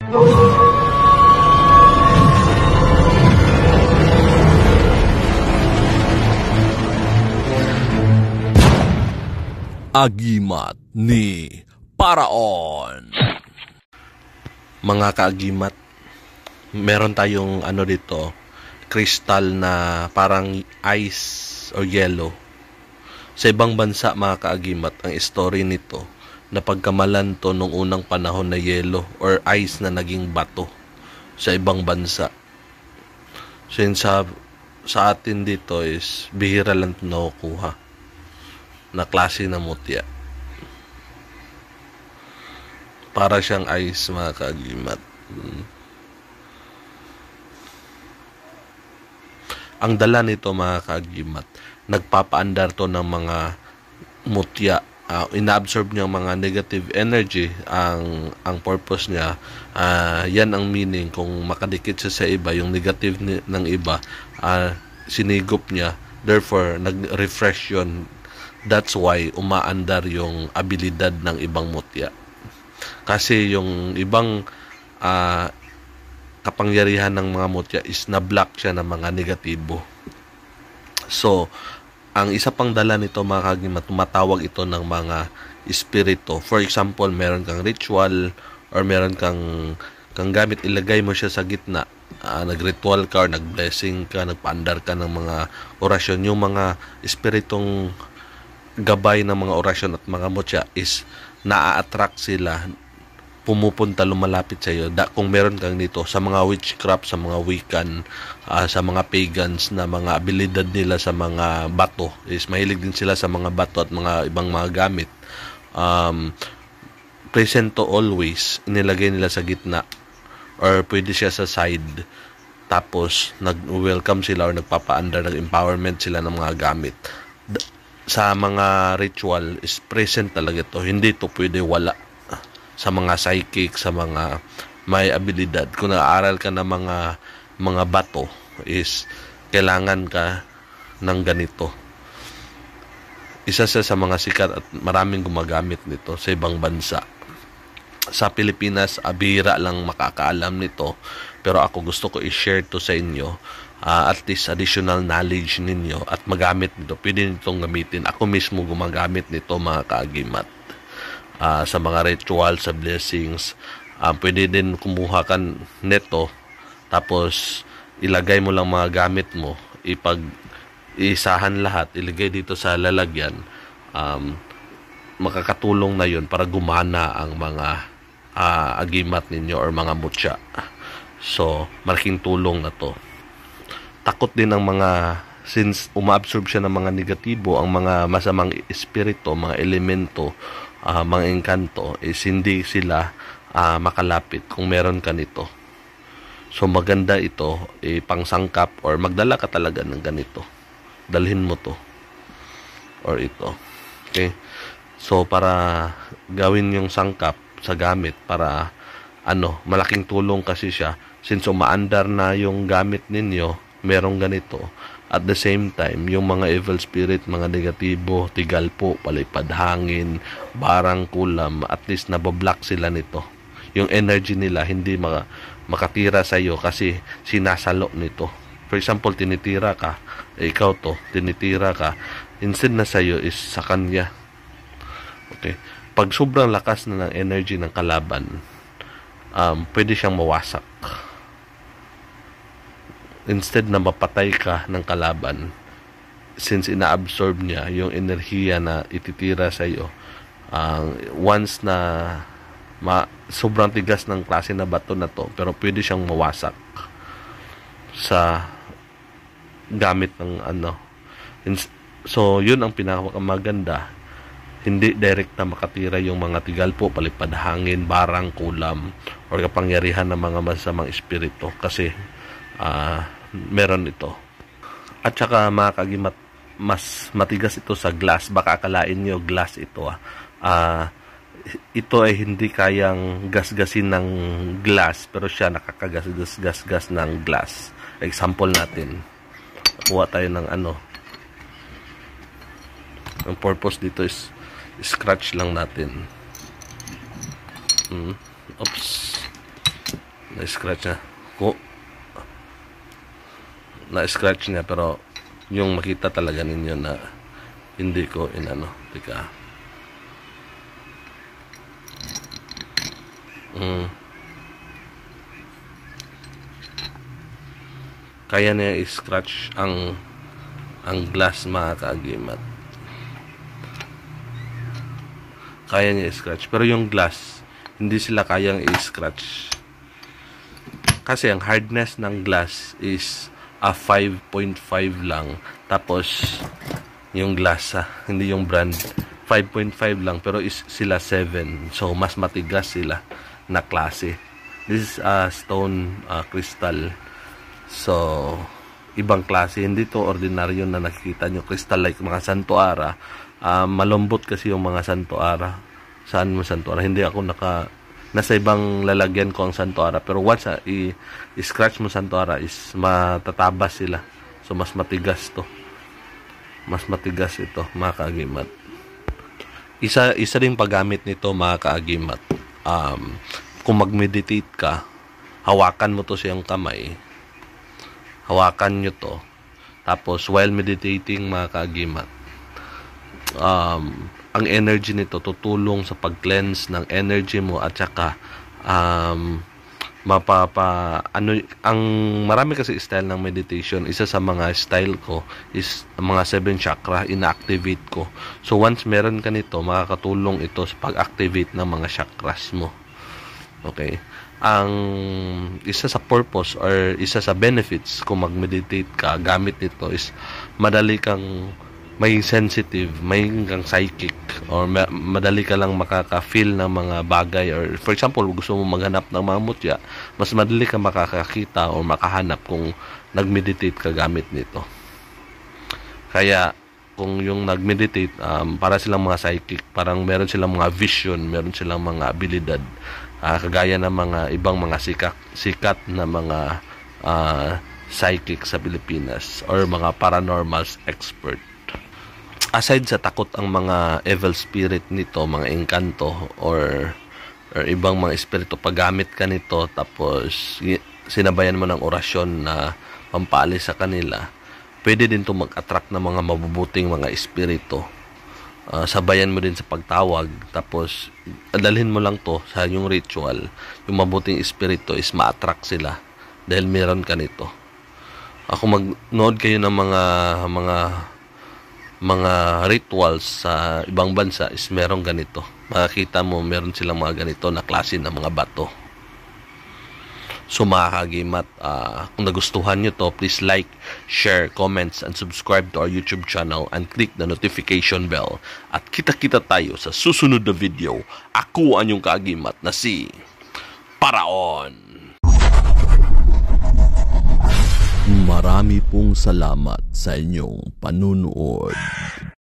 Agimat ni Paraon. Mga kaagimat, meron tayong dito, kristal na parang ice o yellow. Sa ibang bansa, mga kaagimat, ang story nito, napagkamalan to nung unang panahon na yellow or ice na naging bato sa ibang bansa. So yun, sa atin dito is bihira lang nakukuha na klase na mutya. Para siyang ice, mga kaagimat. Ang dala nito, mga kaagimat, nagpapaandar to ng mga mutya. Inaabsorb niya mga negative energy. Ang purpose niya, yan ang meaning. Kung makadikit siya sa iba, yung negative ng iba, sinigop niya. Therefore, nag-refresh yun. That's why umaandar yung abilidad ng ibang mutya. Kasi yung ibang kapangyarihan ng mga mutya is na-block siya ng mga negatibo. So, ang isa pang dala nito, mga kaagimat, tumatawag ito ng mga espiritu. For example, meron kang ritual or meron kang gamit, ilagay mo siya sa gitna. Nag-ritual ka or nag-blessing ka, nagpaandar ka ng mga orasyon. Yung mga espiritong gabay ng mga orasyon at mga mutya is na-attract sila, pumupunta, lumalapit sa iyo. Kung meron kang dito sa mga witchcraft, sa mga Wiccan, sa mga pagans na mga abilidad nila sa mga bato, is mahilig din sila sa mga bato at mga ibang mga gamit. Present to always, inilagay nila sa gitna or pwede siya sa side, tapos nag-welcome sila or nagpapaandar, nag-empowerment sila ng mga gamit. Sa mga ritual is present talaga ito. Hindi ito pwede wala. Sa mga psychic, sa mga may abilidad. Kung nag-aaral ka ng mga bato, is kailangan ka ng ganito. Isa sa mga sikat at maraming gumagamit nito sa ibang bansa. Sa Pilipinas, bihira lang makakaalam nito. Pero ako gusto ko i-share to sa inyo. At least additional knowledge ninyo at magamit nito. Pwede nitong gamitin. Ako mismo gumagamit nito, mga kaagimat. Sa mga ritual, sa blessings. Pwede din kumuha ka nito. Tapos, ilagay mo lang mga gamit mo. Isahan lahat. Ilagay dito sa lalagyan. Makakatulong na yun para gumana ang mga agimat ninyo or mga mutya. So, malaking tulong na to. Takot din ang mga, since umaabsorb siya ng mga negatibo, ang mga masamang espiritu, mga elemento, mga engkanto, is hindi sila makalapit kung meron ka nito. So maganda ito, pangsangkap or magdala ka talaga ng ganito. Dalhin mo to or ito. Okay? So para gawin yung sangkap sa gamit para malaking tulong kasi siya since umaandar na yung gamit ninyo, merong ganito. At the same time, yung mga evil spirit, mga negatibo, tigalpo, palipad hangin, barang kulam, at least nabablock sila nito. Yung energy nila hindi makatira sa iyo kasi sinasalo nito. For example, tinitira ka, ikaw to, tinitira ka, instead na sa iyo is sa kanya. Okay? Pag sobrang lakas na ng energy ng kalaban, pwede siyang mawasak. Instead na mapatay ka ng kalaban, since ina-absorb niya yung enerhiya na ititira sa iyo, once na sobrang tigas ng klase na bato na to, pero pwede siyang mawasak sa gamit ng so yun ang pinakamaganda. Hindi direct na makatira yung mga tigalpo, palipad hangin, barang kulam, or kapangyarihan ng mga masamang espiritu kasi meron ito. At saka, mga kaagimat, mas matigas ito sa glass. Baka akalain nyo glass ito. Ito ay hindi kayang gasgasin ng glass, pero siya nakakagasgas ng glass. Example natin, kuha tayo ng ang purpose dito is scratch lang natin. Oops. Na-scratch na. Na-scratch niya, pero yung makita talaga ninyo na hindi ko inano. Tika. Kaya niya i-scratch ang glass, mga kaagimat. Kaya niya i-scratch. Pero yung glass, hindi sila kayang i-scratch. Kasi ang hardness ng glass is 5.5 lang. Tapos, yung glass, hindi yung brand, 5.5 lang. Pero sila 7. So, mas matigas sila na klase. This is stone crystal. So, ibang klase. Hindi to ordinaryo na nakikita nyo. Crystal like mga santuara. Malambot kasi yung mga santuara. Saan mo santuara? Hindi ako nasa ibang lalagyan ko ang santuara. Pero once i-scratch mo santuara is matatabas sila. So, mas matigas to. Mas matigas ito, mga kaagimat. Isa rin paggamit nito, mga kaagimat. Kung mag-meditate ka, hawakan mo to siyang kamay. Hawakan nyo to. Tapos, while meditating, mga kaagimat, ang energy nito tutulong sa pag-cleanse ng energy mo at saka ang marami kasi style ng meditation. Isa sa mga style ko is mga 7 chakra, ina-activate ko. So once meron ka nito, makakatulong ito sa pag-activate ng mga chakras mo. Okay? Ang isa sa purpose or isa sa benefits kung mag-meditate ka gamit nito is madali kang may sensitive, may kang psychic, or madali ka lang makaka-feel ng mga bagay, or for example, gusto mo maghanap ng mga mutya, mas madali ka makakakita o makahanap kung nag-meditate ka gamit nito. Kaya kung yung nag-meditate, para silang mga psychic, parang meron silang mga vision, meron silang mga abilidad, kagaya ng mga ibang mga sikat na mga psychic sa Pilipinas or mga paranormal expert. Aside sa takot ang mga evil spirit nito, mga engkanto or ibang mga espiritu, paggamit ka nito tapos sinabayan mo ng orasyon na pampaalis sa kanila, pwede din ito mag-attract ng mga mabubuting mga espiritu. Sabayan mo din sa pagtawag, tapos dalhin mo lang to sa yung ritual. Yung mabuting espiritu is ma-attract sila dahil meron ka nito. Ako mag-nood kayo ng mga rituals sa ibang bansa is merong ganito. Makikita mo meron silang mga ganito na klase ng mga bato. So mga kaagimat, kung nagustuhan nyo to, please like, share, comments, and subscribe to our YouTube channel and click the notification bell. At kita-kita tayo sa susunod na video. Ako ang inyong kaagimat na si Paraon. Marami pong salamat sa inyong panunood.